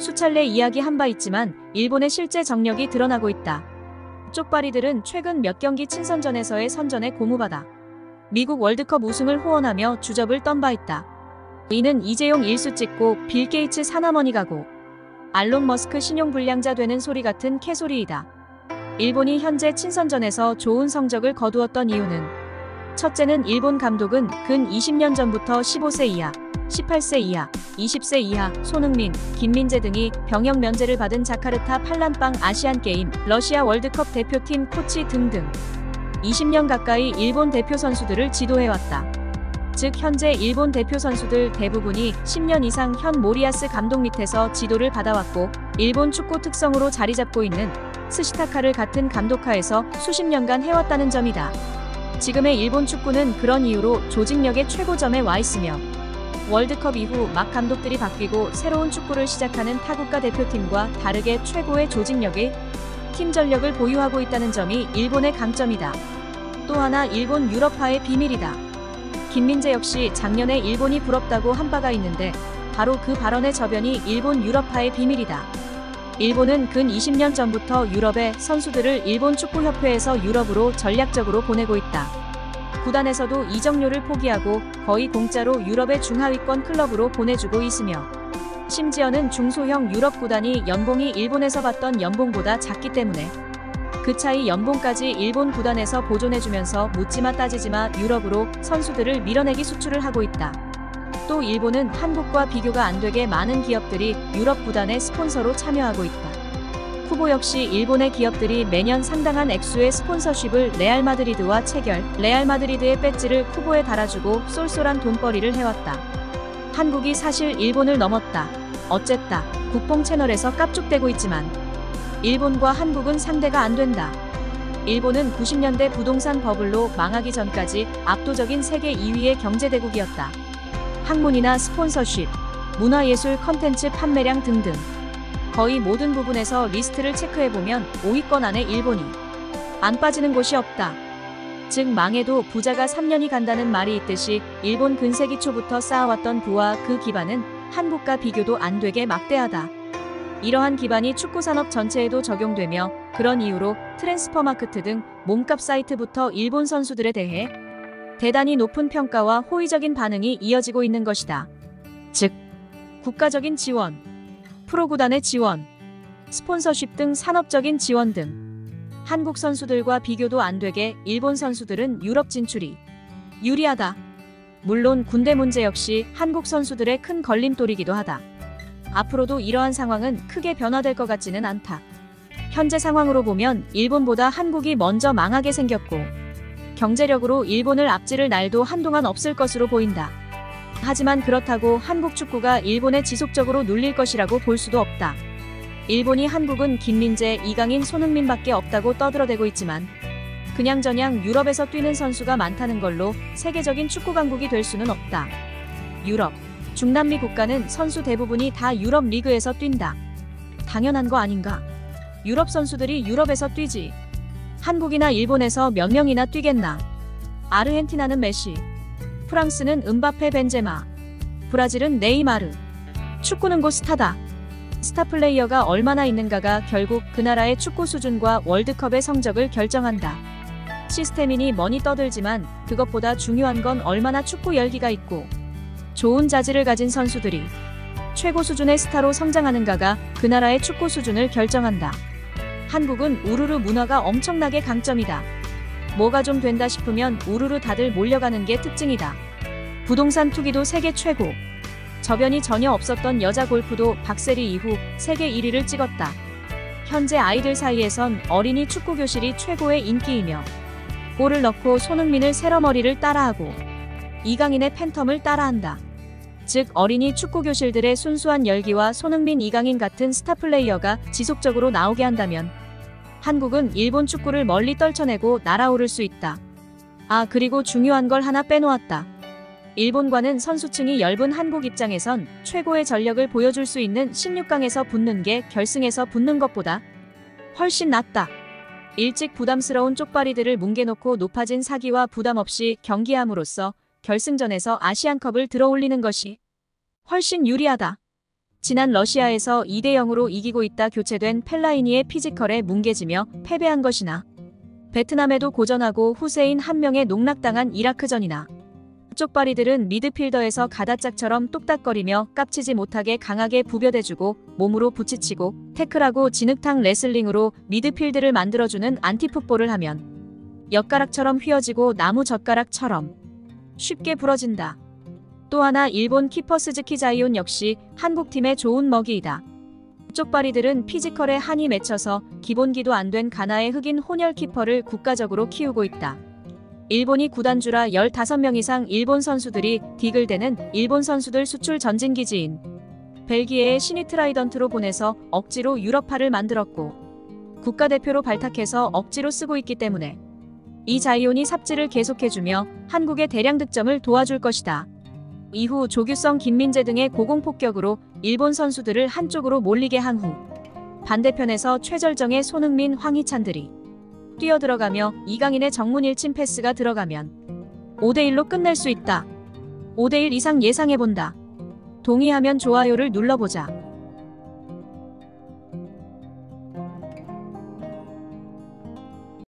수차례 이야기한 바 있지만 일본의 실제 정력이 드러나고 있다. 쪽발이들은 최근 몇 경기 친선전에서의 선전에 고무바다 미국 월드컵 우승을 호언하며 주접을 떤 바 있다. 이는 이재용 일수 찍고 빌 게이츠 사나머니 가고 알론 머스크 신용불량자 되는 소리 같은 캐소리이다. 일본이 현재 친선전에서 좋은 성적을 거두었던 이유는 첫째는 일본 감독은 근 20년 전부터 15세 이하, 18세 이하, 20세 이하 손흥민, 김민재 등이 병역 면제를 받은 자카르타 팔란빵 아시안게임, 러시아 월드컵 대표팀 코치 등등 20년 가까이 일본 대표 선수들을 지도해왔다. 즉 현재 일본 대표 선수들 대부분이 10년 이상 현 모리야스 감독 밑에서 지도를 받아왔고 일본 축구 특성으로 자리잡고 있는 스시타카를 같은 감독하에서 수십 년간 해왔다는 점이다. 지금의 일본 축구는 그런 이유로 조직력의 최고점에 와 있으며 월드컵 이후 막 감독들이 바뀌고 새로운 축구를 시작하는 타국가 대표팀과 다르게 최고의 조직력의 팀 전력을 보유하고 있다는 점이 일본의 강점이다. 또 하나 일본 유럽화의 비밀이다. 김민재 역시 작년에 일본이 부럽다고 한 바가 있는데 바로 그 발언의 저변이 일본 유럽화의 비밀이다. 일본은 근 20년 전부터 유럽의 선수들을 일본 축구협회에서 유럽으로 전략적으로 보내고 있다. 구단에서도 이적료를 포기하고 거의 공짜로 유럽의 중하위권 클럽으로 보내주고 있으며 심지어는 중소형 유럽 구단이 연봉이 일본에서 받던 연봉보다 작기 때문에 그 차이 연봉까지 일본 구단에서 보존해주면서 묻지마 따지지마 유럽으로 선수들을 밀어내기 수출을 하고 있다. 또 일본은 한국과 비교가 안 되게 많은 기업들이 유럽 구단의 스폰서로 참여하고 있다. 후보 역시 일본의 기업들이 매년 상당한 액수의 스폰서십을 레알 마드리드와 체결, 레알 마드리드의 배지를 후보에 달아주고 쏠쏠한 돈벌이를 해왔다. 한국이 사실 일본을 넘었다. 어쨌다. 국뽕 채널에서 깝죽대고 있지만 일본과 한국은 상대가 안 된다. 일본은 90년대 부동산 버블로 망하기 전까지 압도적인 세계 2위의 경제대국이었다. 학문이나 스폰서십, 문화예술 컨텐츠 판매량 등등 거의 모든 부분에서 리스트를 체크해보면 5위권 안에 일본이 안 빠지는 곳이 없다. 즉 망해도 부자가 3년이 간다는 말이 있듯이 일본 근세기 초부터 쌓아왔던 부와 그 기반은 한국과 비교도 안 되게 막대하다. 이러한 기반이 축구산업 전체에도 적용되며 그런 이유로 트랜스퍼마크트 등 몸값 사이트부터 일본 선수들에 대해 대단히 높은 평가와 호의적인 반응이 이어지고 있는 것이다. 즉, 국가적인 지원, 프로구단의 지원, 스폰서십 등 산업적인 지원 등 한국 선수들과 비교도 안 되게 일본 선수들은 유럽 진출이 유리하다. 물론 군대 문제 역시 한국 선수들의 큰 걸림돌이기도 하다. 앞으로도 이러한 상황은 크게 변화될 것 같지는 않다. 현재 상황으로 보면 일본보다 한국이 먼저 망하게 생겼고 경제력으로 일본을 앞지를 날도 한동안 없을 것으로 보인다. 하지만 그렇다고 한국 축구가 일본에 지속적으로 눌릴 것이라고 볼 수도 없다. 일본이 한국은 김민재, 이강인, 손흥민밖에 없다고 떠들어대고 있지만 그냥저냥 유럽에서 뛰는 선수가 많다는 걸로 세계적인 축구 강국이 될 수는 없다. 유럽, 중남미 국가는 선수 대부분이 다 유럽 리그에서 뛴다. 당연한 거 아닌가? 유럽 선수들이 유럽에서 뛰지. 한국이나 일본에서 몇 명이나 뛰겠나? 아르헨티나는 메시, 프랑스는 음바페 벤제마, 브라질은 네이마르. 축구는 곧 스타다. 스타 플레이어가 얼마나 있는가가 결국 그 나라의 축구 수준과 월드컵의 성적을 결정한다. 시스템이니 뭐니 떠들지만 그것보다 중요한 건 얼마나 축구 열기가 있고 좋은 자질을 가진 선수들이 최고 수준의 스타로 성장하는가가 그 나라의 축구 수준을 결정한다. 한국은 우르르 문화가 엄청나게 강점이다. 뭐가 좀 된다 싶으면 우르르 다들 몰려가는 게 특징이다. 부동산 투기도 세계 최고. 저변이 전혀 없었던 여자 골프도 박세리 이후 세계 1위를 찍었다. 현재 아이들 사이에선 어린이 축구 교실이 최고의 인기이며 골을 넣고 손흥민을 세러머니를 따라하고 이강인의 팬텀을 따라한다. 즉 어린이 축구 교실들의 순수한 열기와 손흥민, 이강인 같은 스타 플레이어가 지속적으로 나오게 한다면 한국은 일본 축구를 멀리 떨쳐내고 날아오를 수 있다. 아, 그리고 중요한 걸 하나 빼놓았다. 일본과는 선수층이 엷은 한국 입장에선 최고의 전력을 보여줄 수 있는 16강에서 붙는 게 결승에서 붙는 것보다 훨씬 낫다. 일찍 부담스러운 쪽발이들을 뭉개놓고 높아진 사기와 부담 없이 경기함으로써 결승전에서 아시안컵을 들어올리는 것이 훨씬 유리하다. 지난 러시아에서 2대 0으로 이기고 있다 교체된 펠라이니의 피지컬에 뭉개지며 패배한 것이나 베트남에도 고전하고 후세인 한 명에 농락당한 이라크전이나 쪽발이들은 미드필더에서 가다짝처럼 뚝딱거리며 깝치지 못하게 강하게 부벼대주고 몸으로 부치치고 태클하고 진흙탕 레슬링으로 미드필드를 만들어주는 안티풋볼을 하면 엿가락처럼 휘어지고 나무 젓가락처럼 쉽게 부러진다. 또 하나 일본 키퍼 스즈키 자이온 역시 한국팀의 좋은 먹이이다. 쪽발이들은 피지컬에 한이 맺혀서 기본기도 안 된 가나의 흑인 혼혈 키퍼를 국가적으로 키우고 있다. 일본이 구단주라 15명 이상 일본 선수들이 디글대는 일본 선수들 수출 전진기지인 벨기에의 시니 트라이던트로 보내서 억지로 유럽파를 만들었고 국가대표로 발탁해서 억지로 쓰고 있기 때문에 이 자이온이 삽질을 계속해주며 한국의 대량 득점을 도와줄 것이다. 이후 조규성, 김민재 등의 고공폭격으로 일본 선수들을 한쪽으로 몰리게 한 후 반대편에서 최절정의 손흥민, 황희찬들이 뛰어들어가며 이강인의 정문일침 패스가 들어가면 5대1로 끝낼 수 있다. 5대1 이상 예상해본다. 동의하면 좋아요를 눌러보자.